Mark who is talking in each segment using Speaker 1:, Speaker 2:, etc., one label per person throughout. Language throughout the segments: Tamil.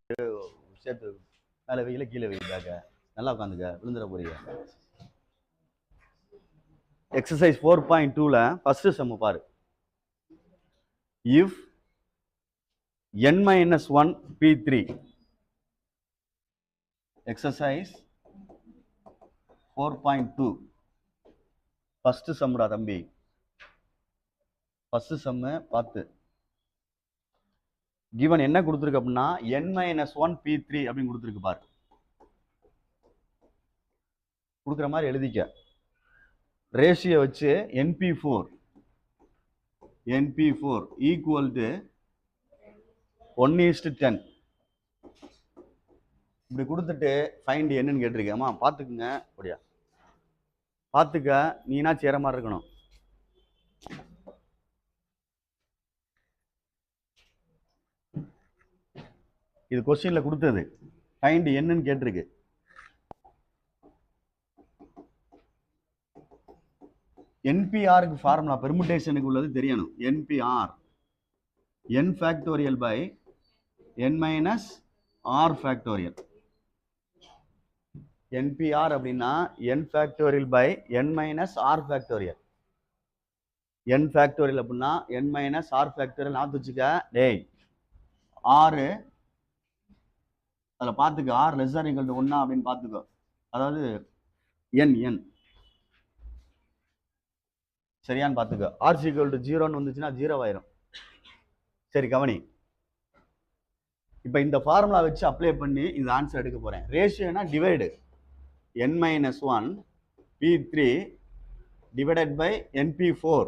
Speaker 1: சேர்த்து மேலே வெயில கீழே வெயிலாக நல்லா உட்காந்துக்க, விழுந்துட போறீங்க. எக்ஸசைஸ் 4.2ல ஃபர்ஸ்ட் சம் பாரு. If n-1 p3 exercise 4.2 first சம்டா தம்பி. ஃபர்ஸ்ட் சம்மு பார்த்து. கிவன் என்ன கொடுத்துருக்கு அப்படின்னா n-1 p3 அப்படின்னு கொடுத்துருக்கு பாரு. கொடுக்குற மாதிரி எழுதிக்க. ரேஷியோ வச்சு np4 ஈக்குவல் டு 1:10 இப்படி கொடுத்துட்டு ஃபைண்ட் என்னன்னு கேட்டிருக்கேம்மா. பார்த்துக்குங்க, அப்படியா பார்த்துக்க. நீனா சேர மாதிரி இருக்கணும். இது கொஸ்டின்ல கொடுத்தது. ஃபைண்ட் என்னன்னு கேட்டிருக்கு. என்பிஆருக்கு ஃபார்முலா பெர்முடேஷனுக்கு உள்ளது தெரியணும். N P r n factorial by n minus R factorial. N P r அப்படின்னா n factorial by n minus R factorial. n factorial அப்படின்னா n மைனஸ் ஆர் ஃபேக்டோரியல். நான் வச்சுக்க டேய் ஆறு அதில் பார்த்துக்க. R less or equal to 1 அப்படின்னு பார்த்துக்கோ. அதாவது n சரியான்னு பார்த்துக்கோ. ஆர் ஈக்குவல் டு 0ன்னு வந்துச்சுன்னா 0 ஆயிரும். சரி கவனி. இப்போ இந்த ஃபார்முலா வச்சு அப்ளை பண்ணி இந்த ஆன்சர் எடுக்க போறேன். ரேஷியோனா divide n-1 p3 divided by np4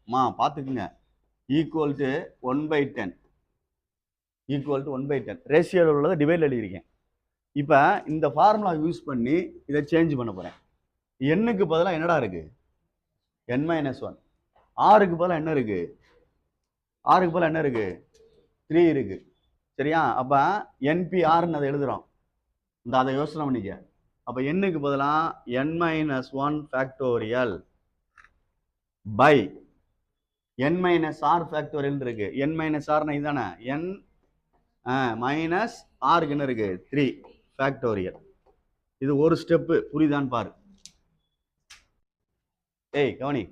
Speaker 1: மா பார்த்துக்குங்க ஈக்குவல் டு 1/10 ரேஷியோவில் உள்ளதை டிவைட் எழுதியிருக்கேன். இப்போ இந்த ஃபார்முலா யூஸ் பண்ணி இதை சேஞ்ச் பண்ண போறேன். எண்ணுக்கு பதிலாக என்னடா இருக்கு? n-1. ஆறுக்கு பதிலாக என்ன இருக்கு? ஆறுக்கு பதிலாக என்ன இருக்கு? 3 இருக்கு. சரியா? அப்போ npr-ன்னு அதை எழுதுறோம். இந்த அதை யோசனை பண்ணிக்க. அப்போ எண்ணுக்கு பதிலாக n-1 factorial by n minus R factorial இருக்கு. n மைனஸ் ஆர்னா இதுதானே. n மைனஸ் ஆருக்கு என்ன இருக்கு? 3 ஃபேக்டோரியல். இது ஒரு ஸ்டெப்பு. புரியுதான்னு பாரு. ஏய் கவனி.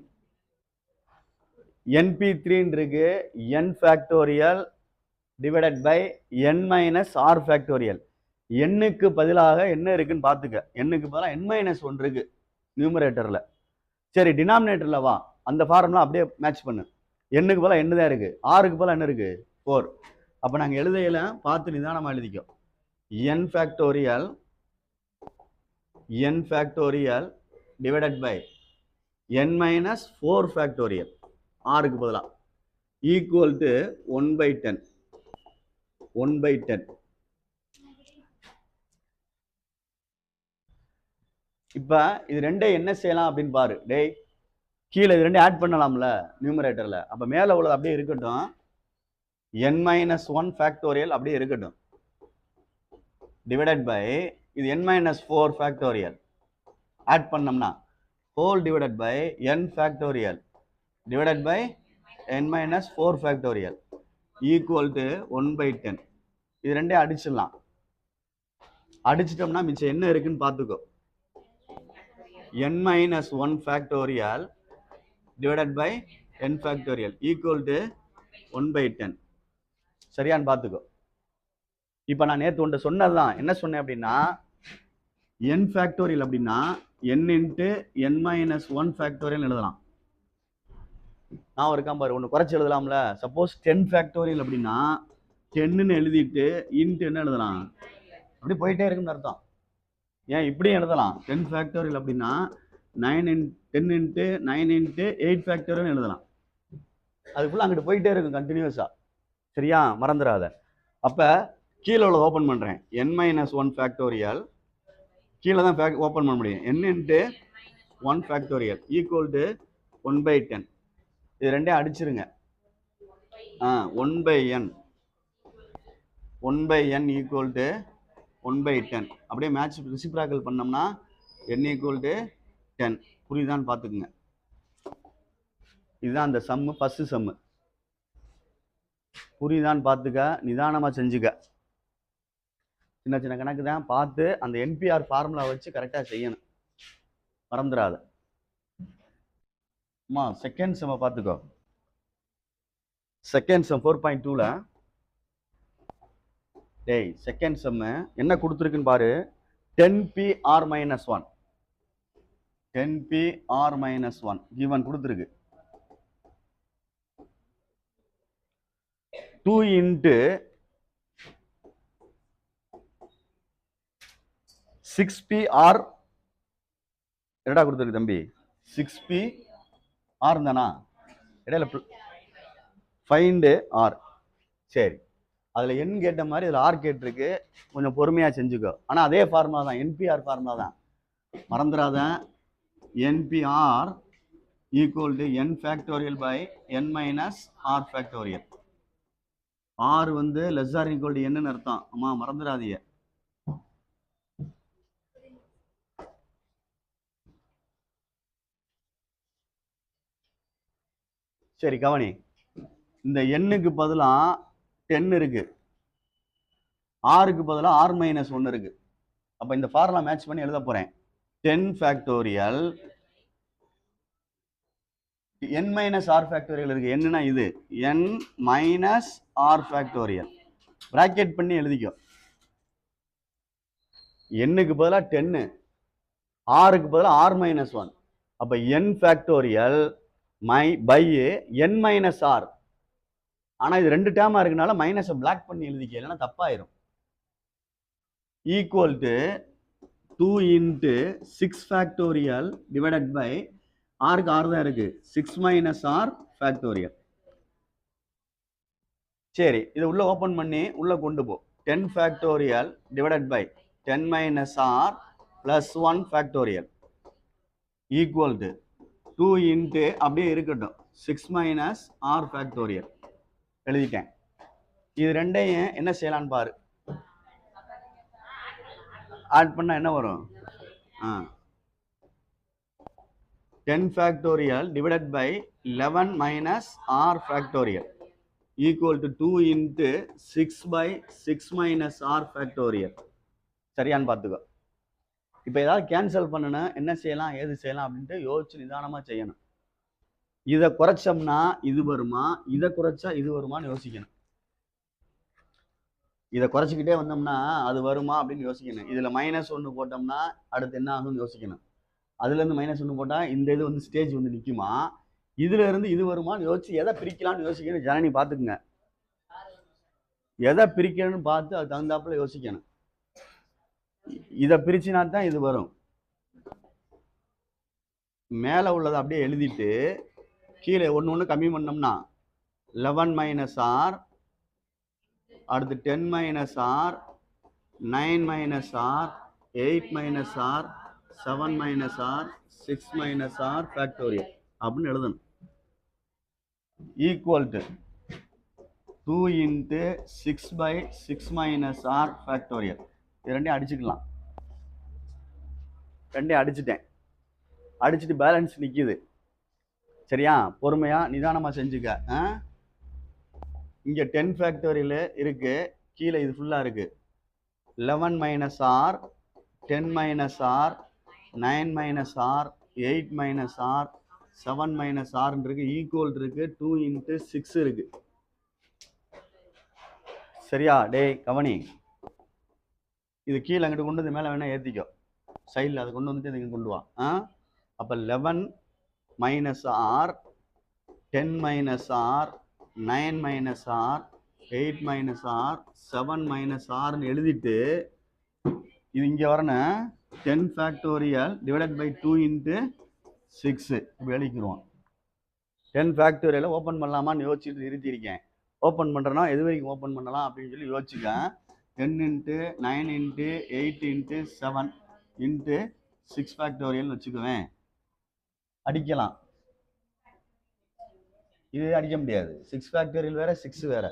Speaker 1: np3 இருக்கு n factorial divided by n minus R factorial. எண்ணுக்கு பதிலாக என்ன இருக்குன்னு பார்த்துக்க. எண்ணுக்கு பதிலாக n-1 இருக்கு நியூமரேட்டர்ல. சரி டினாமினேட்டர்ல வா. அந்த ஃபார்முலா அப்படியே மேட்ச் பண்ணு. எண்ணுக்கு பதிலாக என்ன தான் இருக்கு? ஆறுக்கு பதிலாக என்ன இருக்கு? 4. அப்போ நாங்கள் எழுதையில பார்த்து நிதானமாக எழுதிக்கோ. n factorial divided by n minus 4 factorial ஆறுக்கு பதிலாக ஈக்குவல் டு 1/10. இப்போ இது ரெண்டே என்ன செய்யலாம் அப்படின்னு பாரு. டேய் கீழே இது ரெண்டு ஆட் பண்ணலாம்ல நியூமரேட்டர்ல. அப்போ மேலே உள்ளது அப்படியே இருக்கட்டும். n-1 ஃபேக்டோரியல் அப்படியே இருக்கட்டும். டிவைடட் பை இது n-4 ஃபேக்டோரியல் ஆட் பண்ணோம்னா whole divided by n factorial divided by n-4 factorial equal to 1/10. இது ரெண்டே அடிச்சிடலாம். அடிச்சிட்டோம்னா மிச்சம் என்ன இருக்குன்னு பார்த்துக்கோ. n-1 factorial divided by n factorial equal to 1/10. சரியான்னு பார்த்துக்கோ. இப்போ நான் நேற்று ஒன்று சொன்னதுதான். என்ன சொன்னேன் அப்படின்னா n ஃபேக்டோரியல் அப்படின்னா n இன்ட்டு n-1 ஃபேக்டோரியல் எழுதலாம். நான் இருக்காம பாரு. ஒன்று குறைச்சி எழுதலாம்ல. சப்போஸ் 10 ஃபேக்டோரியல் அப்படின்னா 10ன்னு எழுதிட்டு இன்ட்டு என்ன எழுதலாம்? அப்படி போயிட்டே இருக்குன்னு அர்த்தம். ஏன் இப்படியும் எழுதலாம். 10 ஃபேக்டோரியல் அப்படின்னா 10 இன்ட்டு 9 இன்ட்டு 8 ஃபேக்டோரியல் எழுதலாம். அதுக்குள்ள அங்கிட்டு போயிட்டே இருக்கும் கண்டினியூஸா. சரியா? மறந்துடாத. அப்போ கீழே உள்ள ஓப்பன் பண்ணுறேன். n-1 ஃபேக்டோரியல் கீழே தான் ஓப்பன் பண்ண முடியும். n into 1 factorial equal to 1/10. இது ரெண்டே அடிச்சிருங்க. 1/n equal to 1/10. அப்படியே மேட்ச் ரெசிப்ராக்கல் பண்ணோம்னா n ஈக்குவல் டு 10. புரியுதான்னு பார்த்துக்குங்க. இதுதான் அந்த சம்மு, ஃபர்ஸ்ட் சம்மு. புரியுதான்னு பார்த்துக்க, நிதானமாக செஞ்சுக்க. சின்ன சின்ன கணக்கு தான், பார்த்து அந்த என்பிஆர் ஃபார்முலா வச்சு கரெக்டாக செய்யணும், மறந்துடாத. அம்மா செகண்ட் செம்ம பார்த்துக்கோ. செகண்ட் செம் 4.2ல டேய் செகண்ட் செம்மு என்ன கொடுத்துருக்குன்னு பாரு. 10p(r-1) 10p(r-1) கிவன் கொடுத்துருக்கு. 2 into 6p(r) என்னடா கொடுத்துருக்கு தம்பி? 6p(r) தானா? இடையில ஃபைண்ட் ஆர். சரி, அதில் என் கேட்ட மாதிரி அதில் ஆர் கேட்டிருக்கு, கொஞ்சம் பொறுமையாக செஞ்சுக்கோ. ஆனால் அதே ஃபார்முலா தான், என்பிஆர் ஃபார்முலா தான், மறந்துடாத. N P r equal to n factorial by n minus R factorial. R வந்து லெஸ் ஆர் ஈக்குவல் டு என்னன்னு அர்த்தம். அம்மா மறந்துடாதீங்க. சரி கவனி, இந்த எண்ணுக்கு பதிலாக 10 இருக்கு, ஆருக்கு பதிலாக r-1 இருக்கு. அப்போ இந்த ஃபார்முலா மேட்ச் பண்ணி எழுத போறேன். 10 factorial n minus R factorial இருக்கு. என்னன்னா இது n minus R factorial, bracket பண்ணி எழுதிக்கோ. எண்ணுக்கு பதிலாக 10, ஆருக்கு பதிலாக r-1. அப்போ n factorial by n minus r. ஆனால் இது ரெண்டு டேர்மா இருக்கனால மைனஸை பிளாக் பண்ணி எழுதிக்க, இல்லைன்னா தப்பாயிரும். Equal to 2 into 6 factorial divided by ஆருக்கு ஆர் தான் இருக்கு, 6 மைனஸ் ஆர் ஃபேக்டோரியல். சரி, இதை உள்ள ஓப்பன் பண்ணி உள்ள கொண்டு போ. 10 factorial divided by 10 minus r plus 1 factorial equal to 2 into அப்படியே இருக்கட்டும் 6 மைனஸ் ஆர் ஃபேக்டோரியல் எழுதிட்டேன். இது ரெண்டையும் என்ன செய்யலான்னு பாரு. ஆட் பண்ணா என்ன வரும்? 10 factorial divided by 11 minus R factorial equal to 2 into 6 by 6 minus R factorial. சரியான்னு பார்த்துக்கோ. இப்போ ஏதாவது கேன்சல் பண்ணணும், என்ன செய்யலாம் ஏது செய்யலாம் அப்படின்ட்டு யோசிச்சு நிதானமாக செய்யணும். இதை குறைச்சோம்னா இது வருமா, இதை குறைச்சா இது வருமானு யோசிக்கணும். இதை குறைச்சிக்கிட்டே வந்தோம்னா அது வருமா அப்படின்னு யோசிக்கணும். இதில் -1 போட்டோம்னா அடுத்து என்ன ஆகும்னு யோசிக்கணும். அதுலேருந்து -1 போட்டால் இந்த இது வந்து ஸ்டேஜ் வந்து நிற்குமா, இதுல இருந்து இது வருமானு யோசிச்சு எதை பிரிக்கலாம்னு யோசிக்கணும். ஜனனி பார்த்துக்குங்க, எதை பிரிக்கணும்னு பார்த்து அது தகுந்தாப்புல யோசிக்கணும். இதை பிரிச்சினா தான் இது வரும். மேலே உள்ளதை அப்படியே எழுதிட்டு கீழே ஒன்று கம்மி பண்ணோம்னா 11 மைனஸ் ஆர், அடுத்து 10 minus R, 9 minus R, 8 minus R, 7 minus r, 6 minus R factorial அப்படின்னு எழுதணும். Equal to 2 into 6 by 6 minus R factorial. இது ரெண்டையும் அடிச்சுக்கலாம். ரெண்டையும் அடிச்சுட்டேன். அடிச்சுட்டு பேலன்ஸ் நிற்கிது. சரியா, பொறுமையா நிதானமா செஞ்சுக்க. இங்க 10 ஃபேக்டோரியல் இருக்கு, கீழே இது ஃபுல்லா இருக்கு. 11 minus R, 10 minus R, 9 minus R, 8 minus R, 7 minus r இருக்கு, ஈக்குவல் இருக்கு 2 into 6 இருக்கு. சரியா? டேய் கவனி, இது கீழே அங்கிட்டு கொண்டு வந்து மேலே வேணா ஏற்றிக்கோ, சைடில் அதை கொண்டு வந்துட்டு இங்கே கொண்டு வா. அப்போ 11 minus R, 10 minus R, 9 minus R, 8 minus R, 7 minus ஆர்னு எழுதிட்டு இது இங்கே வரணும். 10 ஃபேக்டோரியல் டிவைடட் பை 2 into 6 இப்படி எழுதிக்கிறோம். 10 ஃபேக்டோரியலை ஓப்பன் பண்ணலாமான்னு யோசிச்சுட்டு நிறுத்தியிருக்கேன். ஓப்பன் பண்ணுறேன்னா எது வரைக்கும் ஓப்பன் பண்ணலாம் அப்படின்னு சொல்லி யோசிச்சுக்கேன். 10 into 9 into 8 into 7 into 6 ஃபேக்டோரியல்னு வச்சுக்குவேன். அடிக்கலாம். இது அடிக்க முடியாது. 6 ஃபேக்டோரியல் வேற, 6 வேற,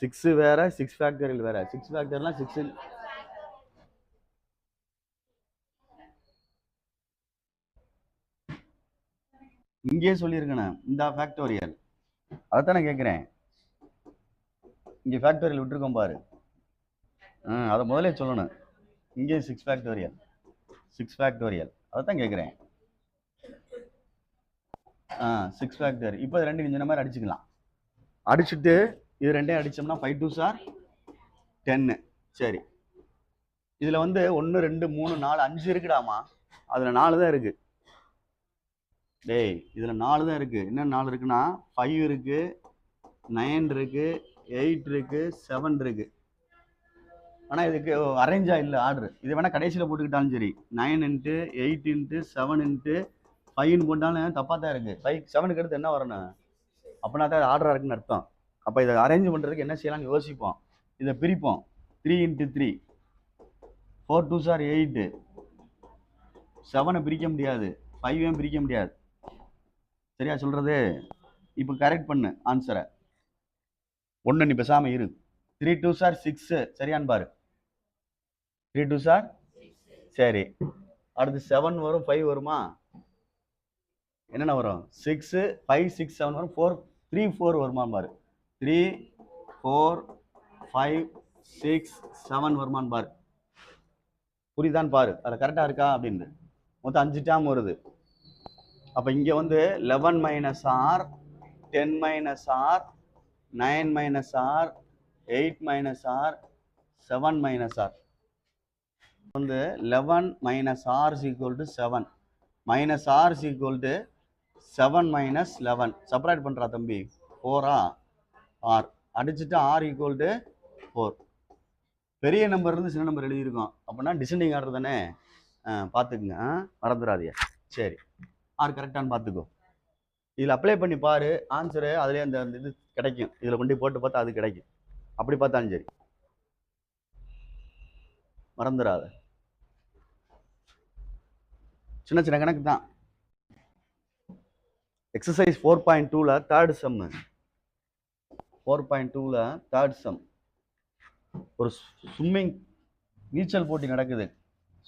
Speaker 1: 6 வேற, 6 ஃபேக்டோரியல் வேற. 6 ஃபேக்டோரியல்னா 6 இங்கேயே சொல்லியிருக்கணும். இந்த ஃபேக்டோரியல் அதைத்தான் நான் கேட்குறேன். இங்கே ஃபேக்டோரியல் விட்டுருக்கோம் பாரு. அதை முதலே சொல்லணும். இங்கே 6 ஃபேக்டோரியல் 6 ஃபேக்டோரியல் அதை தான் கேட்குறேன். 6 ஃபேக்டர். இப்போ இது ரெண்டு இந்த மாதிரி அடிச்சுக்கலாம். அடிச்சுட்டு இது ரெண்டையும் அடித்தோம்னா 5 2s are 10. சரி, இதில் வந்து 1 2 3 4 5 இருக்குடாமா. அதில் 4 தான் இருக்குது. டேய், இதில் 4 தான் இருக்குது. என்ன 4 இருக்குன்னா 5 இருக்குது, 9 இருக்குது, 8 இருக்குது, 7 இருக்குது. ஆனால் இதுக்கு அரேஞ்சா இல்லை ஆர்டர். இது வேணால் கடைசியில் போட்டுக்கிட்டாலும் சரி. 9 × 8 × 7 × 5ன்னு போட்டாலும் தப்பாக தான் இருக்குது. 5 7க்கு அடுத்து என்ன வரணும்? அப்படின்னா தான் ஆர்டராக இருக்குன்னு அர்த்தம். அப்போ இதை அரேஞ்ச் பண்ணுறதுக்கு என்ன செய்யலாம்னு யோசிப்போம். இதை பிரிப்போம். 3 × 3 4 2s are 8. 7 பிரிக்க முடியாது, 5 பிரிக்க முடியாது. சரியா சொல்கிறது? இப்போ கரெக்ட் பண்ணு ஆன்சரை. ஒன்று நீ பேசாமல் இரு. 3 2s are 6. சரியான்னு பாரு. 3 2s are சரி. அடுத்து 7 வரும், 5 வருமா? என்னென்ன வரும்? 6 5 6 7 வரும். 4 3 4 வருமா பாரு. 3 4 5 6 7 வருமான்னு பாரு. புரியுதான்னு பாரு. அதில் கரெக்டாக இருக்கா அப்படின்னு. மொத்தம் 5 டேம் வருது. அப்போ இங்கே வந்து 11 - r 10 - r 9 - r 8 - r 7 - r வந்து 11 - r is equal to 7 minus r is equal to 7 minus 11. Separate பண்ணுறா தம்பி. 4 r அடிச்சுட்டு r equal to 4. பெரிய நம்பர் இருந்து சின்ன நம்பர் எழுதியிருக்கோம். அப்படின்னா டிசெண்டிங் ஆர்டர் தானே. பார்த்துக்குங்க, மறந்துடாதீங்க. சரி, ஆர் கரெக்டானு பார்த்துக்கோ. இதில் அப்ளை பண்ணி பாரு. ஆன்சரு அதுலேயே அந்த இது கிடைக்கும். இதில் கொண்டு போட்டு பார்த்தா அது கிடைக்கும். அப்படி பார்த்தாலும் சரி, மறந்துடாத. சின்ன சின்ன கணக்கு தான். எக்ஸசைஸ் 4.2ல தேர்ட் சம்மு. 4.2ல தேர்ட் சம். ஒரு ஸ்விம்மிங் நீச்சல் போட்டி நடக்குது,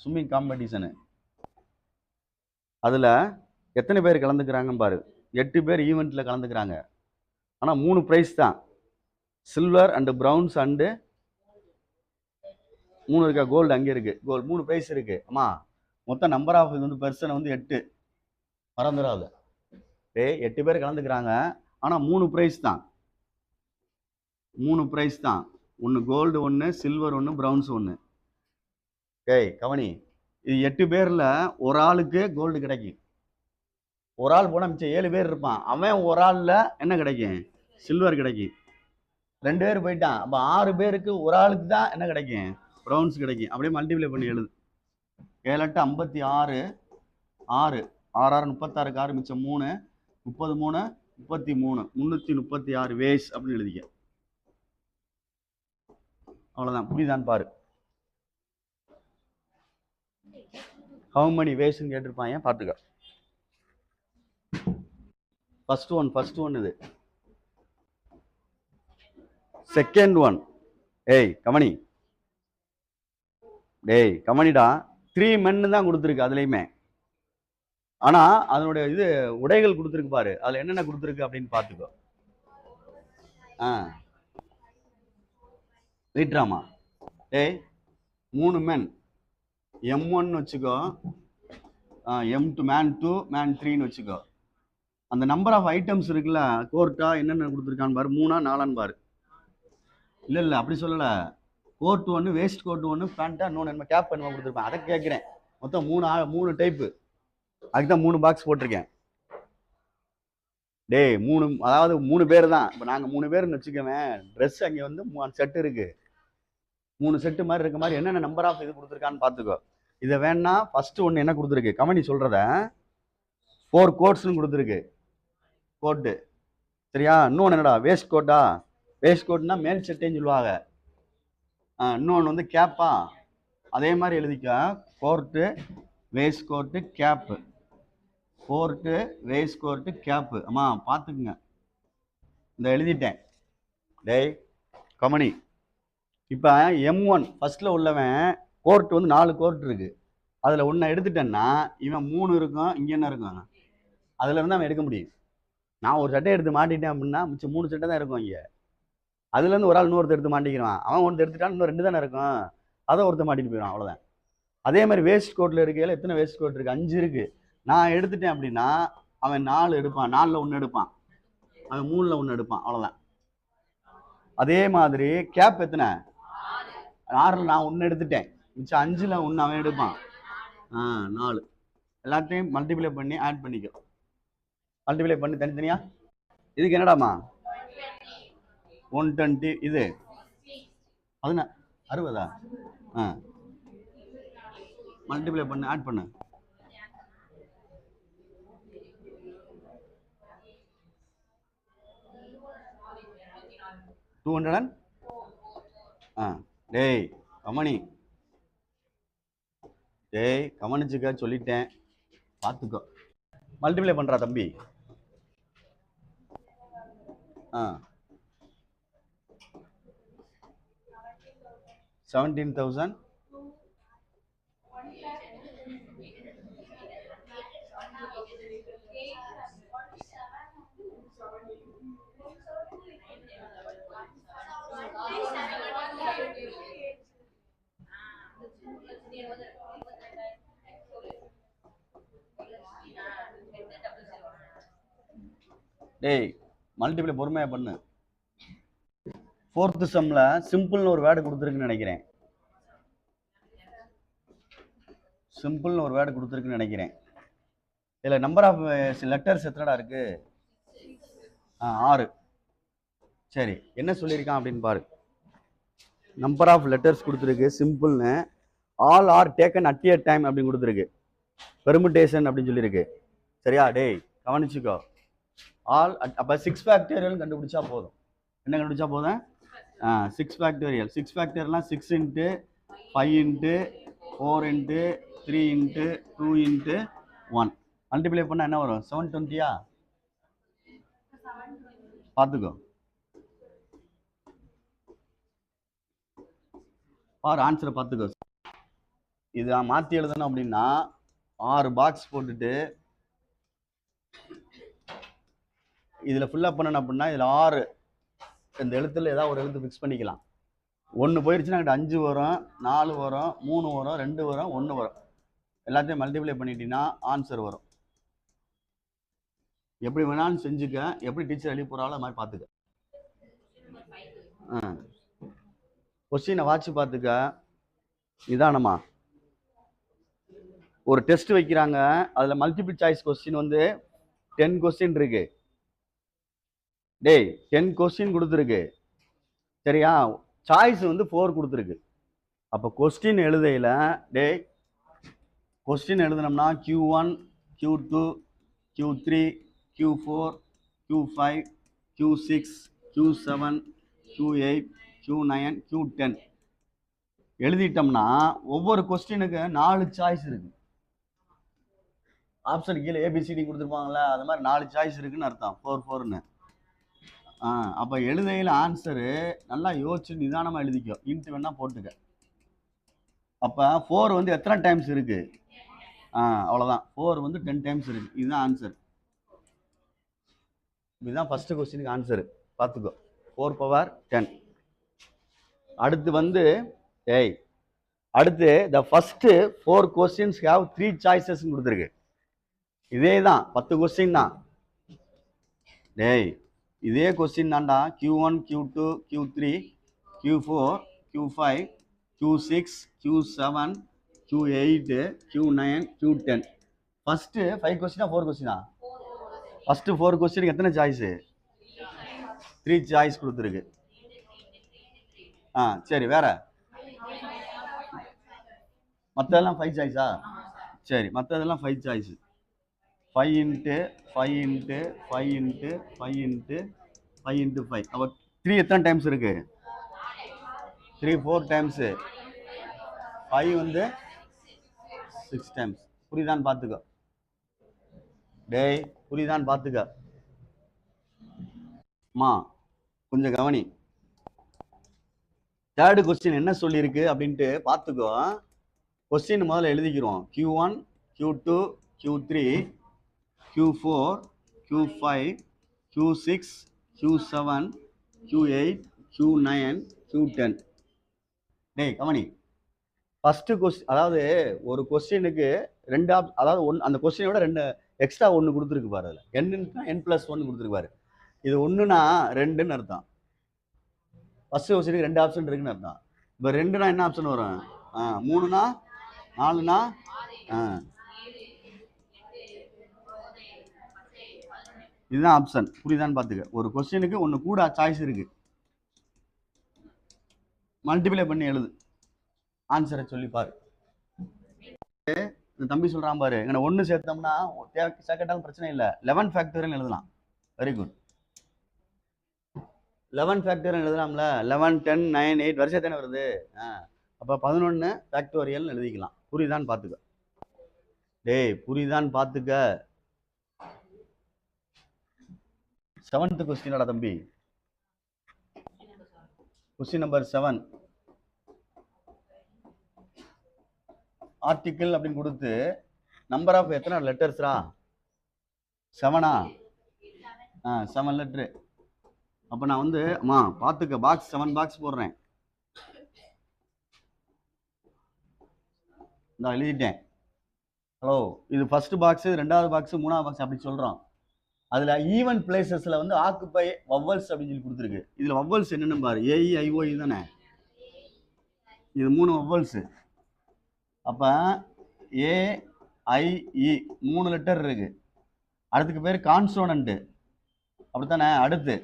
Speaker 1: ஸ்விம்மிங் காம்படிஷனு. அதில் எத்தனை பேர் கலந்துக்கிறாங்கன்னு பாரு. 8 பேர் ஈவெண்ட்டில் கலந்துக்கிறாங்க. ஆனால் 3 ப்ரைஸ் தான். சில்வர் அண்டு ப்ரௌன்ஸ் அண்டு 3 இருக்கா, கோல்டு அங்கே இருக்குது. கோல்டு 3 ப்ரைஸ் இருக்குது. ஆமாம், மொத்தம் நம்பர் ஆஃப் இது வந்து பெர்சனை வந்து 8. மறந்துடாது. 8 பேர் கலந்துக்கிறாங்க. ஆனால் 3 ப்ரைஸ் தான். 3 ப்ரைஸ் தான். ஒன்று கோல்டு, ஒன்று சில்வர், ஒன்று ப்ரௌன்ஸ், ஒன்று. கவனி, இது 8 பேரில் ஒரு ஆளுக்கு கோல்டு கிடைக்கும். ஒரு ஆள் போனால் மிச்சம் 7 பேர் இருப்பான். அவன் ஒரு ஆளில் என்ன கிடைக்கும்? சில்வர் கிடைக்கும். 2 பேர் போயிட்டான். அப்போ 6 பேருக்கு ஒரு ஆளுக்கு தான் என்ன கிடைக்கும்? ப்ரௌன்ஸ் கிடைக்கும். அப்படியே மல்டிப்ளை பண்ணி எழுது. 7 8 56, 6 6 6 36, 6 மிச்சம் 3 33 33 336 வேஸ் அப்படின்னு எழுதிக்க. அவ்வளோதான். புரியுதான்னு பாரு. ஹவு மணி வேஸ்ன்னு கேட்டிருப்பாங்க, பார்த்துக்க. ஃபர்ஸ்ட் ஒன் இது. Second one. கமனி, கமனிடா. 3 men தான் கொடுத்துருக்கு அதுலேயுமே. ஆனால் அதனுடைய இது உடைகள் கொடுத்துருக்கு பாரு. அதில் என்னென்ன கொடுத்துருக்கு அப்படின்னு பார்த்துக்கோ. வீட்ராமா 3 men M1 வச்சுக்கோ, M2 man 2 man 3ன்னு வச்சுக்கோ. அந்த நம்பர் ஆஃப் ஐட்டம்ஸ் இருக்குல்ல, கோர்ட்டா என்னென்ன கொடுத்துருக்கான்னு பாரு. 3 4 பாரு. இல்லை அப்படி சொல்லலை. கோர்ட் 1, வேஸ்ட் கோர்ட் 1, பேண்ட்டா இன்னொன்று நம்ம கேப் பண்ணுவோம் கொடுத்துருப்பேன். அதை கேட்குறேன். மொத்தம் 3 டைப்பு. அதுக்கு தான் 3 பாக்ஸ் போட்டிருக்கேன். 3, அதாவது 3 பேர் தான். இப்போ நாங்கள் 3 பேர்னு வச்சுக்கவேன். ட்ரெஸ் அங்கே வந்து 3 செட்டு இருக்குது. 3 செட்டு மாதிரி இருக்க மாதிரி என்னென்ன நம்பர் ஆஃப் இது கொடுத்துருக்கான்னு பார்த்துக்கோ. இதை வேணா ஃபர்ஸ்ட் ஒன்று என்ன கொடுத்துருக்கு, கமனி சொல்கிறத 4 கோட்ஸ்ன்னு கொடுத்துருக்கு. கோட்டு சரியா? இன்னொன்று என்னடா, வேஸ்ட் கோட்டா? வேஸ்ட் கோட்னா மேல் செட்டேன்னு சொல்லுவாங்க. இன்னொன்று வந்து கேப்பா. அதே மாதிரி எழுதிக்க. Coat, waistcoat, cap. Coat, waistcoat, cap. ஆமாம், பார்த்துக்குங்க. இந்த எழுதிட்டேன். கமனி, இப்போ M1 ஃபர்ஸ்ட்ல உள்ளவன் கோர்ட் வந்து 4 கோர்ட் இருக்கு. அதில் ஒன்றை எடுத்துட்டேன்னா இவன் 3 இருக்கும். இங்கே என்ன இருக்கும்? அதில் இருந்து அவன் எடுக்க முடியும். நான் ஒரு சட்டை எடுத்து மாட்டிட்டேன் அப்படின்னா மிச்சம் 3 சட்டை தான் இருக்கும் இங்கே. அதுலேருந்து ஒரு ஆள் இன்னொருத்தர் எடுத்து மாட்டிக்கிறான். அவன் ஒன்று எடுத்துட்டான், இன்னும் 2 தானே இருக்கும். அதை ஒருத்தர் மாட்டிட்டு போயிடும், அவ்வளோதான். அதே மாதிரி வேஸ்ட் கோட்டில் இருக்கையில் எத்தனை வேஸ்ட் கோட் இருக்குது? 5 இருக்குது. நான் எடுத்துட்டேன் அப்படின்னா அவன் 4 எடுப்பான், 4ல் 1 எடுப்பான், அவன் 3ல் 1 எடுப்பான், அவ்வளோதான். அதே மாதிரி கேப் எத்தனை? 6ல் நான் 1 எடுத்துட்டேன், மிச்சம் 5ல் 1 அவன் எடுப்பான். 4. எல்லாத்தையும் மல்டிப்ளை பண்ணி ஆட் பண்ணிக்கோ. மல்டிப்ளை பண்ணி தனித்தனியா. இதுக்கு என்னடாமா 120, இது அது 60. மல்டிப்ளை பண்ணு, ஆட் பண்ணு. 200. டேய் கமனி, டேய் கவனிச்சுக்க, சொல்லிட்டேன், பார்த்துக்கோ. மல்டிப்ளை பண்றா தம்பி. 17,000. டேய் மல்டிப்ளை பொறுமையா பண்ணு. 4th சம்ல சிம்பிள்னு ஒரு வேர்டு கொடுத்துருக்குன்னு நினைக்கிறேன். சிம்பிள்னு ஒரு வேர்டு கொடுத்துருக்குன்னு நினைக்கிறேன். இதில் நம்பர் ஆஃப் லெட்டர்ஸ் எத்தனைடா இருக்கு? 6. சரி, என்ன சொல்லியிருக்கான் அப்படின்னு பாரு. நம்பர் ஆஃப் லெட்டர்ஸ் கொடுத்துருக்கு சிம்பிள்னு. All are taken at a time அப்படின்னு கொடுத்துருக்கு. பெர்முடேஷன் அப்படின்னு சொல்லியிருக்கு. சரியா? டேய் கவனிச்சுக்கோ. ஆல் அப்போ 6 ஃபேக்டோரியல் கண்டுபிடிச்சா போதும். என்ன கண்டுபிடிச்சா போதும்? 6 ஃபேக்டோரியல். 6 ஃபேக்டோரியல்னால் 6 × 5 × 4 × 3 × 2 × 1. மல்டிப்ளை பண்ணால் என்ன வரும்? 720. பார்த்துக்கோ, பாரு ஆன்சரை பார்த்துக்கோ. இது மாற்றி எழுதணும் அப்படின்னா 6 பாக்ஸ் போட்டுட்டு இதில் ஃபுல்லப் பண்ணணும் அப்படின்னா இதில் 6 இந்த எழுத்துல ஏதாவது ஒரு எழுத்து ஃபிக்ஸ் பண்ணிக்கலாம். 1 போயிடுச்சுன்னா அங்கிட்ட 5 வரும், 4 வரும், 3 வரும், 2 வரும், 1 வரும். எல்லாத்தையும் மல்டிப்ளை பண்ணிட்டீங்கன்னா ஆன்சர் வரும். எப்படி வேணாலும் செஞ்சுக்க, எப்படி டீச்சர் எழுதி போகிறாலும் அது மாதிரி பார்த்துக்க. கொஸ்டினை வாட்சி பார்த்துக்க. நிதானமா ஒரு டெஸ்ட் வைக்கிறாங்க, அதில் மல்டிபிள் சாய்ஸ் கொஸ்டின் வந்து 10 கொஸ்டின் இருக்கு. டேய் 10 கொஸ்டின் கொடுத்துருக்கு. சரியா? சாய்ஸ் வந்து 4 கொடுத்துருக்கு. அப்போ கொஸ்டின் எழுதையில் டேய் question எழுதுனோம்னா Q1, Q2, Q3, Q4, Q5, Q6, Q7, Q8, Q9, Q10 எழுதிட்டோம்னா ஒவ்வொரு கொஸ்டினுக்கு 4 சாய்ஸ் இருக்கு. ஆப்ஷன் கீழே ABCD கொடுத்துருப்பாங்களே, அது மாதிரி 4 சாய்ஸ் இருக்குன்னு அர்த்தம். 4 4ன்னு. அப்போ எழுதையில் ஆன்சரு நல்லா யோசிச்சு நிதானமாக எழுதிக்கோ. இன்ட்டு வேணா போட்டுக்க. அப்போ 4 வந்து எத்தனை டைம்ஸ் இருக்கு? அவ்வளோதான். 4 வந்து 10 டைம்ஸ் இருக்கு. இதுதான் ஆன்சர். இதுதான் ஃபர்ஸ்ட் கொஸ்டினுக்கு ஆன்சரு. பார்த்துக்கோ. 4 power 10. அடுத்து வந்து அடுத்து the first 4 questions have 3 choices கொடுத்துருக்கு. இதே தான் 10 கொஸ்டின் தான். டேய் இதே கொஸ்டின் தான்டா. Q1, Q2, Q3, Q4, Q5, Q6, Q7, Q8, Q9, Q10. First 5 கொஸ்டினா 4 கொஸ்டினா? First 4 கொஸ்டினுக்கு எத்தனை சாய்ஸு? 3 சாய்ஸ் கொடுத்துருக்கு. சரி, வேற மற்றதெல்லாம் 5 சாய்ஸா? சரி, மற்றதெல்லாம் 5 சாய்ஸ். 5 × 5 × 5 × 5 × 5 × 5. அப்போ 3 எத்தனை டைம்ஸ் இருக்கு? 3 4 டைம்ஸு. 5 வந்து 6 டைம்ஸ். புரியுதான்னு பார்த்துக்க. டேய் புரியுதான்னு பார்த்துக்க. கொஞ்சம் கவனி. தேர்டு கொஸ்டின் என்ன சொல்லியிருக்கு அப்படின்ட்டு பார்த்துக்கோ. கொஸ்டின் முதல்ல எழுதிக்கிறோம். Q1, Q2, Q3, Q4, Q5, Q6, Q7, Q8, Q9 Q10. டேய் கமனி, ஃபர்ஸ்ட் கொஸ்டின், அதாவது ஒரு கொஸ்டினுக்கு ரெண்டு அதாவது அந்த கொஸ்டினோட ரெண்டு எக்ஸ்ட்ரா ஒன்று கொடுத்துருக்கு பாரு. அதில் n+1 கொடுத்துருக்கு பாரு. இது ஒன்றுனா ரெண்டுன்னு அர்த்தம். ஃபர்ஸ்ட் கொஸ்டினுக்கு ரெண்டு ஆப்ஷன் இருக்குன்னு அர்த்தம். இப்போ ரெண்டுனா என்ன ஆப்ஷன் வரும்? மூணுனா, நாலுனா, இதுதான் ஆப்ஷன். புரியுதான்னு பார்த்துக்க. ஒரு கொஸ்டினுக்கு ஒன்று கூட சாய்ஸ் இருக்கு. மல்டிப்ளை பண்ணி எழுது, ஆன்சரை சொல்லி பாரு. இந்த தம்பி சொல்றான் பாரு, இங்கே ஒன்று சேர்த்தோம்னா சேர்க்கட்டாலும் பிரச்சனை இல்லை, 11 ஃபேக்டோரியல் எழுதலாம். Very good. 11 ஃபேக்டோரியல் எழுதலாம்ல. 11, 10, 9, 8 வருஷம் தானே வருது. அப்போ 11 ஃபேக்டோரியல் எழுதிக்கலாம். புரியுதான்னு பார்த்துக்க. டேய் புரியுதான்னு பார்த்துக்க. 7th கொஸ்டினோட தம்பி, கொஸ்டின் நம்பர் 7. ஆர்டிக்கிள் அப்படின்னு கொடுத்து நம்பர் ஆஃப் எத்தனை லெட்டர்ஸ்ரா? 7ஆ? 7 லெட்ரு. அப்போ நான் வந்து அம்மா பார்த்துக்க, பாக்ஸ் 7 பாக்ஸ் போடுறேன். நான் எழுதிட்டேன். ஹலோ, இது ஃபர்ஸ்ட் பாக்ஸ், ரெண்டாவது பாக்ஸ், மூணாவது பாக்ஸ் அப்படி சொல்கிறோம். அதில் ஈவன் பிளேசஸில் வந்து ஆக்குப்பை வவ்வல்ஸ் அப்படின்னு சொல்லி கொடுத்துருக்கு. இதில் வவ்வல்ஸ் என்னென்னு பாரு. ஏஇ ஐஓஇ தானே, இது 3 வவ்வல்ஸு. அப்போ ஏஐஇ 3 லெட்டர் இருக்கு. அடுத்துக்கு பேர் கான்சோனன்ட்டு, அப்படித்தானே? அடுத்து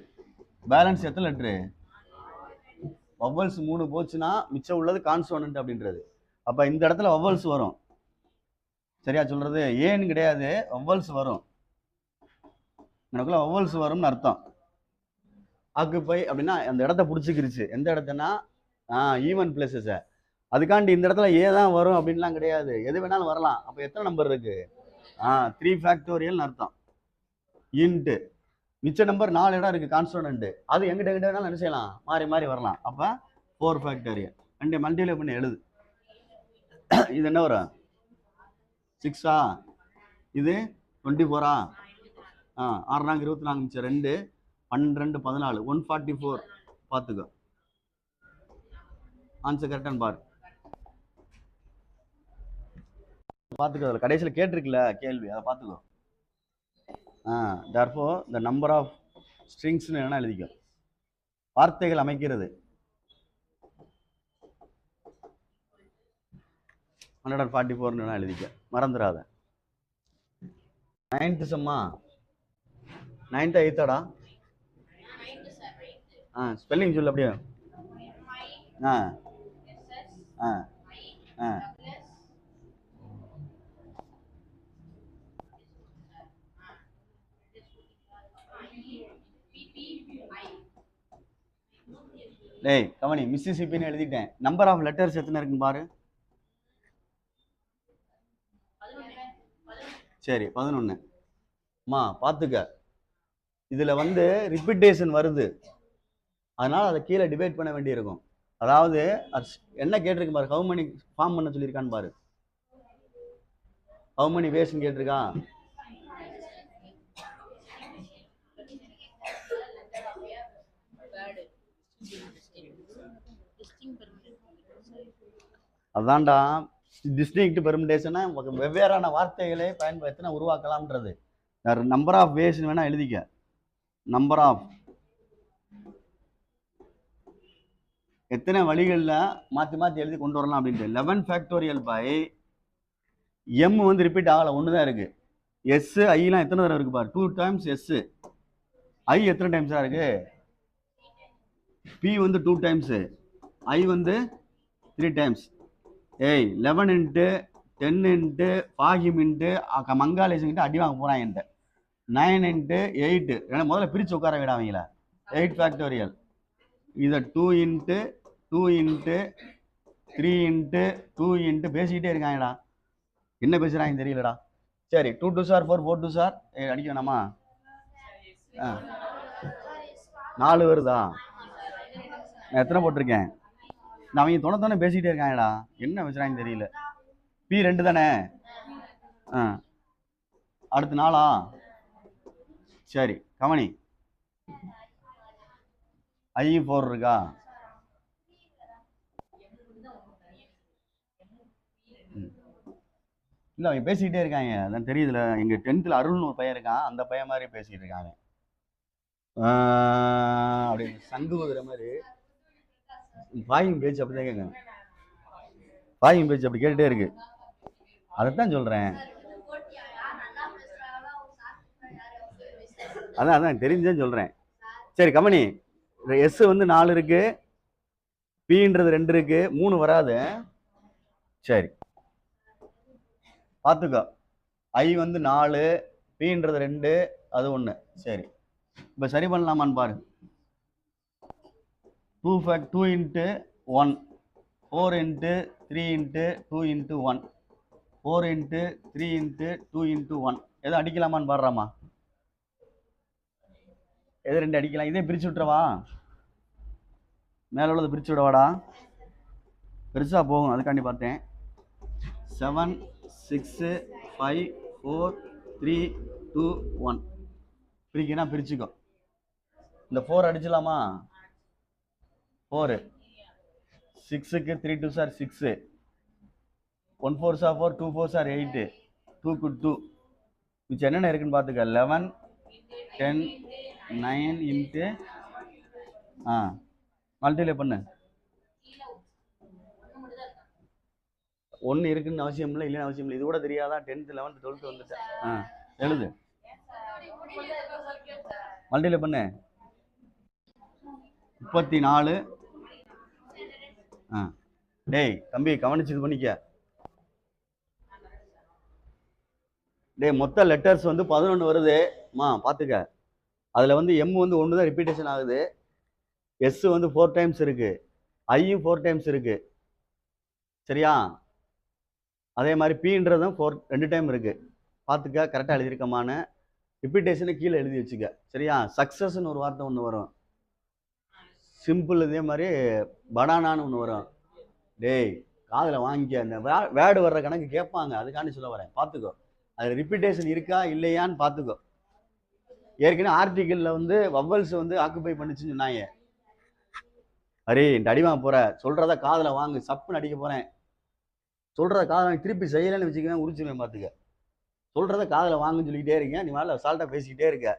Speaker 1: பேலன்ஸ் எத்தனை லெட்ரு? வவ்வல்ஸ் 3 போச்சுன்னா மிச்சம் உள்ளது கான்சோனன்ட் அப்படின்றது. அப்போ இந்த இடத்துல வவ்வல்ஸ் வரும். சரியா சொல்றது? ஏன்னு கிடையாது, வவ்வல்ஸ் வரும். எனக்குள்ள வவ்வல்ஸ் வரும்னு அர்த்தம். ஆக்குப்பை அப்படின்னா அந்த இடத்த பிடிச்சிக்கிருச்சு. எந்த இடத்துனா ஈவன் பிளேசஸை. அதுக்காண்டி இந்த இடத்துல ஏ தான் வரும் அப்படின்லாம் கிடையாது, எது வேணாலும் வரலாம். அப்போ எத்தனை நம்பர் இருக்கு? 3 ஃபேக்டோரியல்னு அர்த்தம். இன்ட்டு மிச்ச நம்பர் 4 இடம் இருக்கு கான்ஸ்டன்ட். அது எங்கிட்ட வேணாலும் என்ன செய்யலாம், மாறி மாறி வரலாம். அப்போ 4 ஃபேக்டோரியல். ரெண்டு மல்டிப்ளை பண்ணி எழுது. இது என்ன வரும்? 6ஆ? இது 24ஆ? 6 நாங்க 24, மிச்சம் 2, 12, 14, 144. பார்த்துக்கோ, ஆன்சர் கரெக்டான்னு பாரு. பார்த்துக்கோ, அதில் கடைசியில் கேட்டிருக்குல்ல கேள்வி, அதை பார்த்துக்கோ. therefore the number of strings என்ன எழுதிக்கோ, வார்த்தைகள் அமைக்கிறது. 144 எழுதிக்க, மறந்துடாத. 9th சம்மா, 9th 8ஆடா? ஸ்பெல்லிங் சொல்லு அப்படியே. டேய் கவனி, மிசிசிபின்னு எழுதிட்டேன். நம்பர் ஆஃப் லெட்டர்ஸ் எத்தனை இருக்குன்னு பாரு. சரி 11. பார்த்துக்க, இதுல வந்து ரிப்பீட்டேஷன் வருது, அதனால அதை கீழே டிவைட் பண்ண வேண்டியிருக்கும். அதாவது என்ன கேட்டிருக்கு பாரு, ஹவு மணி ஃபார்ம் பண்ண சொல்லியிருக்கான்னு பாரு. ஹவு மணி வேஸ்ன்னு கேட்டிருக்கா? அதான்டா டிஸ்டிங்க்ட் பெர்முடேஷனை வெவ்வேறான வார்த்தைகளை பயன்படுத்தினா உருவாக்கலாம்ன்றது. நம்பர் ஆஃப் வேஸ் வேணா எழுதிக்க. நம்பர் ஆஃப் எத்தனை வழிகளில் மாற்றி மாற்றி எழுதி கொண்டு வரலாம் அப்படின்ட்டு. 11 ஃபேக்டோரியல் பை எம் வந்து ரிப்பீட் ஆகலை, ஒன்று தான் இருக்கு. எஸ் ஐலாம் எத்தனை தடவை இருக்கு பாரு, 2 times எஸ். ஐ எத்தனை டைம்ஸாக இருக்கு? பி வந்து 2 times, ஐ வந்து 3 times. 11 into 10 into Fahim into மங்காலேஷன்கிட்ட அடி வாங்க போகிறான் என்கிட்ட. 9 இன்ட்டு 8, ஏன்னா முதல்ல பிரித்து உட்கார விட அவங்கள. 8 ஃபேக்டோரியல். இதை 2 இன்ட்டு 2 இன்ட்டு 3 இன்ட்டு 2 இன்ட்டு பேசிக்கிட்டே இருக்காங்கடா, என்ன பேசுகிறாங்க தெரியலடா. சரி 2 2 சார் 4, 4 2 சார் அடிக்க வேணாமா? 4 வருதா? நான் எத்தனை போட்டிருக்கேன்? அவங்க தொண பேசிக்கிட்டே இருக்காங்கடா, என்ன பேசுறாங்க தெரியல. பி 2 தானே? அடுத்து 4ஆ? சரி கவனி, ஐ 4 இருக்கா? இல்லை அவங்க பேசிக்கிட்டே இருக்காங்க, அதான் தெரியுதுல. எங்க 10th அருள்னு ஒரு பையன் இருக்கான், அந்த பையன் மாதிரி பேசிக்கிட்டு இருக்காங்க. அப்படி சங்கு வகுற மாதிரி வாயும் பேச்சு அப்படிதான் கேட்க, வாயும் பேச்சு அப்படி கேட்டுட்டே இருக்கு. அதைத்தான் சொல்றேன். அதான் தெரிஞ்சேன்னு சொல்றேன். சரி கமனி, எஸ் வந்து 4 இருக்கு, பின்றது 2 இருக்கு, 3 வராது. சரி பார்த்துக்கோ, ஐ வந்து 4, பின்றது 2, அது 1. சரி இப்போ சரி பண்ணலாமான்னு பாரு. 2 into 1, 4 into 3 into 2 into 1, 4 into 3 into 2 into 1. எதை அடிக்கலாமான்னு பாடுறாமா? எது 2 அடிக்கலாம்? இதே பிரிச்சு விட்டுறவா? மேலே உள்ளது பிரிச்சு விடவாடா, பெருசா போகும், அதுக்காண்டி பார்த்தேன். 7 6 5 4 3 2 1. பிரிக்கனா பிரிச்சுக்கோ. இந்த 4 அடிச்சலாமா? 4 6க்கு 3 2s are 6, 1 4s are 4, 2 4s are 8, 2க்கு 2. மிச்சம் என்னென்ன இருக்குன்னு பார்த்துக்க. 11 10 9 இன்ட்டு மல்டிப்ளை பண்ணு. 1 இருக்குன்னு அவசியம் இல்லை, இல்லைன்னு அவசியம் இல்லை. இது கூட தெரியாதா? 10th 11th 12th வந்துட்டேன். எழுது, மல்டிப்ளை பண்ணு. 34. டேய் தம்பி கவனிச்சு இது பண்ணிக்க. டேய் மொத்த லெட்டர்ஸ் வந்து 11 வருது பார்த்துக்க. அதில் வந்து எம் வந்து 1 தான் ரிப்பீட்டேஷன் ஆகுது, எஸ் வந்து 4 டைம்ஸ் இருக்கு, ஐயும் 4 டைம்ஸ் இருக்கு. சரியா? அதே மாதிரி பீன்றதும் 2 டைம் இருக்கு. பார்த்துக்க கரெக்டாக எழுதியிருக்கமான. ரிப்பீட்டேஷனை கீழே எழுதி வச்சுக்க. சரியா? சக்ஸஸ்ன்னு ஒரு வார்த்தை ஒன்று வரும், சிம்பிள். இதே மாதிரி பனானான்னு ஒன்று வரும். டேய் காதில் வாங்கிக்க, அந்த வேர்டு வர்ற கணக்கு கேட்பாங்க, அதுக்காண்டி சொல்ல வரேன். பார்த்துக்கோ, அது ரிப்பீட்டேஷன் இருக்கா இல்லையான்னு பார்த்துக்கோ. ஏற்கனவே ஆர்டிக்கிளில் வந்து வவ்வல்ஸ் வந்து ஆக்குப்பை பண்ணிச்சுன்னு சொன்னாங்க. அரே இந்த அடிவாங்க போற, சொல்றத காதில் வாங்கு, சப்புன்னு அடிக்க போறேன். சொல்றத காதில் திருப்பி செய்யலன்னு வச்சுக்கவேன், உரிச்சுவேன். பார்த்துக்க, சொல்றத காதில் வாங்குன்னு சொல்லிக்கிட்டே இருக்கீங்க, நீ மேலே சால்ட்டா பேசிக்கிட்டே இருக்க.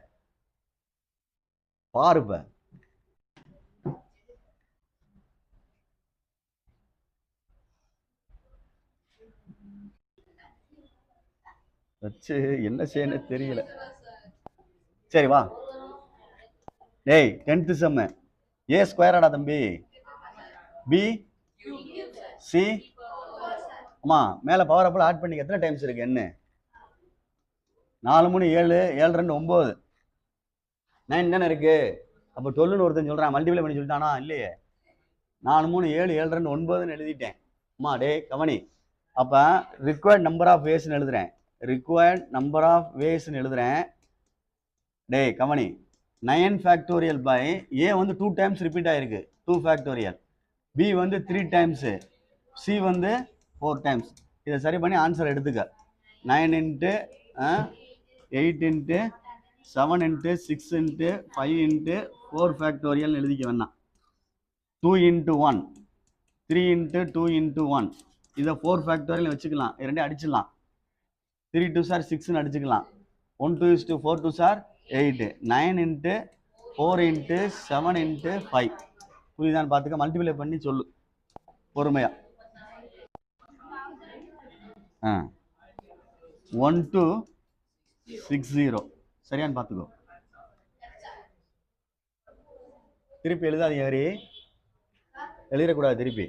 Speaker 1: பாருப்ப வச்சு என்ன செய்யணும் தெரியல. சரி வா. டேய் 10th செம்ம ஏ ஸ்கொயராடா தம்பி, பி சி. ஆமா மேல பவர் அப்போ ஆட் பண்ணி எத்தனை டைம்ஸ் இருக்கு? என்ன 4 3 7 7 2 9 9 தானே இருக்கு. அப்போ 12ன்னு ஒருத்தன் சொல்றான், மல்டிப்ளை பண்ணி சொல்லிட்டானா? இல்லையே. 4 3 7 7 2 9ன்னு எழுதிட்டேன். அம்மா டே கவனி, அப்போ ரிக்வயர்ட் நம்பர் ஆஃப் வேஸ்ன்னு எழுதுறேன், ரிக்வயர்ட் நம்பர் ஆஃப் வேஸ்ன்னு எழுதுறேன். டே கவனி, 9 ஃபேக்டோரியல் பை ஏ வந்து 2 டைம்ஸ் ரிப்பீட் ஆயிருக்கு, 2 ஃபேக்டோரியல். பி வந்து 3 டைம்ஸு, சி வந்து 4 டைம்ஸ். இதை சரி பண்ணி ஆன்சர் எடுத்துக்க. 9 into 8 into 7 into 6 into 5 into 4 factorial எழுதிக்க வேணாம். 2 இன்ட்டு 1, 3 இன்ட்டு 2 இன்ட்டு 1. இதை 4 ஃபேக்டோரியல் வச்சுக்கலாம், ரெண்டே அடிச்சிடலாம். 3 2s are 6ன்னு அடிச்சுக்கலாம். 1 2 is 2, 4 2s are 8, 9 into 4 into 7 into 5. புரியுதான்னு பார்த்துக்க, மல்டிப்ளை பண்ணி சொல்லு பொறுமையா. 1 2 6 0. சரியான்னு பார்த்துக்கோ. திருப்பி எழுதாதீங்க, வரி எழுதிடக்கூடாது திருப்பி.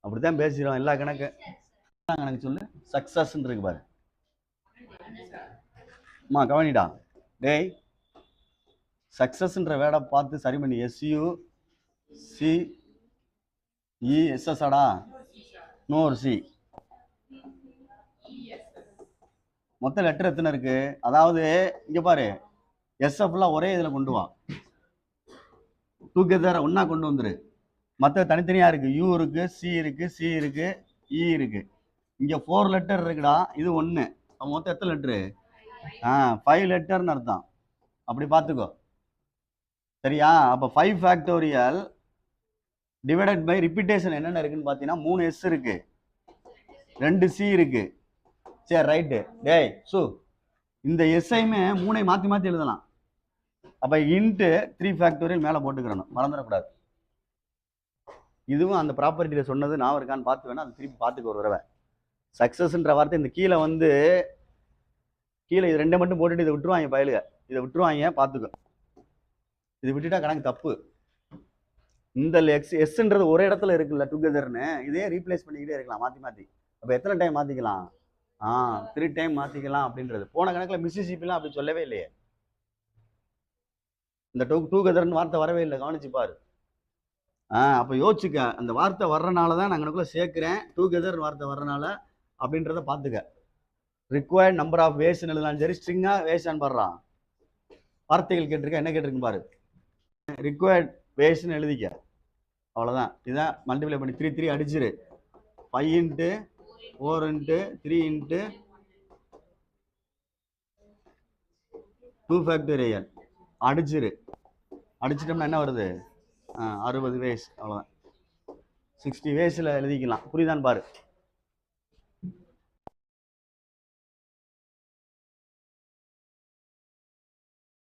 Speaker 1: அப்படித்தான் பேசுகிறோம் எல்லா கணக்கு. கணக்கு சொல்லு, சக்ஸஸ்ன்னு இருக்கு பாரு. அம்மா கவனிடா. டேய் சக்ஸஸ்ன்ற வேர்டை பார்த்து சரி பண்ணி. SU CESS ஆடா, நோர் சி. மொத்த லெட்டர் எத்தனை இருக்கு? அதாவது இங்க பாரு, எஸ்எஃப்லாம் ஒரே இதில் கொண்டு வா, டுகெதர் ஒன்னா கொண்டு வந்துரு. மற்ற தனித்தனியா இருக்கு, யூ இருக்கு, சி இருக்கு, சி இருக்கு, இ இருக்கு. இங்க 4 லெட்டர் இருக்குடா, இது 1. மொத்தம் எத்தனை லெட்டரு? 5 லெட்டர்னு அர்த்தம். அப்படி பார்த்துக்கோ. சரியா? அப்போ 5 ஃபேக்டோரியல் டிவைடட் பை ரிப்பீட்டேஷன் என்னென்ன இருக்குன்னு பார்த்தீங்கன்னா 3 எஸ் இருக்கு, 2 சி இருக்கு. சரி ரைட்டு. டேய் இந்த எஸ்ஐயுமே 3ஐ மாற்றி மாற்றி எழுதலாம். அப்போ இன்ட்டு 3 ஃபேக்டோரியல் மேலே போட்டுக்கிறணும், மறந்துடக்கூடாது. இதுவும் அந்த ப்ராப்பர்ட்டியில் சொன்னது நான் இருக்கான்னு பார்த்து வேணா அது திருப்பி பார்த்துக்க ஒரு தடவை. சக்ஸஸ்ன்ற வார்த்தை இந்த கீழே கீழே இது 2 மட்டும் போட்டுட்டு இதை விட்டுருவாங்க பயலுக, இதை விட்டுருவாங்க பார்த்துக்கோ. இது விட்டுட்டா கணக்கு தப்பு. இந்த எஸ்ன்றது ஒரே இடத்துல இருக்குல்ல டுகெதர்னு, இதே ரீப்ளேஸ் பண்ணிக்கிட்டே இருக்கலாம் மாற்றி மாற்றி. அப்போ எத்தனை டைம் மாற்றிக்கலாம்? 3 டைம் மாற்றிக்கலாம் அப்படின்றது. போன கணக்கில் மிசிசிபிலாம் அப்படி சொல்லவே இல்லையே. இந்த டுகெதர்னு வார்த்தை வரவே இல்லை, கவனிச்சு பாரு. அப்போ யோசிச்சுக்க, அந்த வார்த்தை வர்றனால தான் நான் கணக்குள்ள சேர்க்கிறேன், டுகெதர் வார்த்தை வர்றனால அப்படின்றத பார்த்துக்க. ரிக்வயர்ட் நம்பர் ஆஃப் வேஸ்ன்னு எழுதலாம் சரி, ஸ்ட்ரிங்கா வேஸ்டான்னு பாடுறான். வார்த்தைகள் கேட்டிருக்க, என்ன கேட்டிருக்கு பாரு. ரிக்வயர்ட் வேஸ்ன்னு எழுதிக்க, அவ்வளோதான். இதான் மல்டிப்ளை பண்ணி 3 3 அடிச்சிரு. 5 இன்ட்டு 4 இன்ட்டு 3 இன்ட்டு 2 ஃபேக்டோரியல் அடிச்சிரு. அடிச்சிட்டோம்னா என்ன வருது? 60 வேஸ், அவ்வளோதான். 60 வேஸில் எழுதிக்கலாம். புரியுதான்னு பாரு.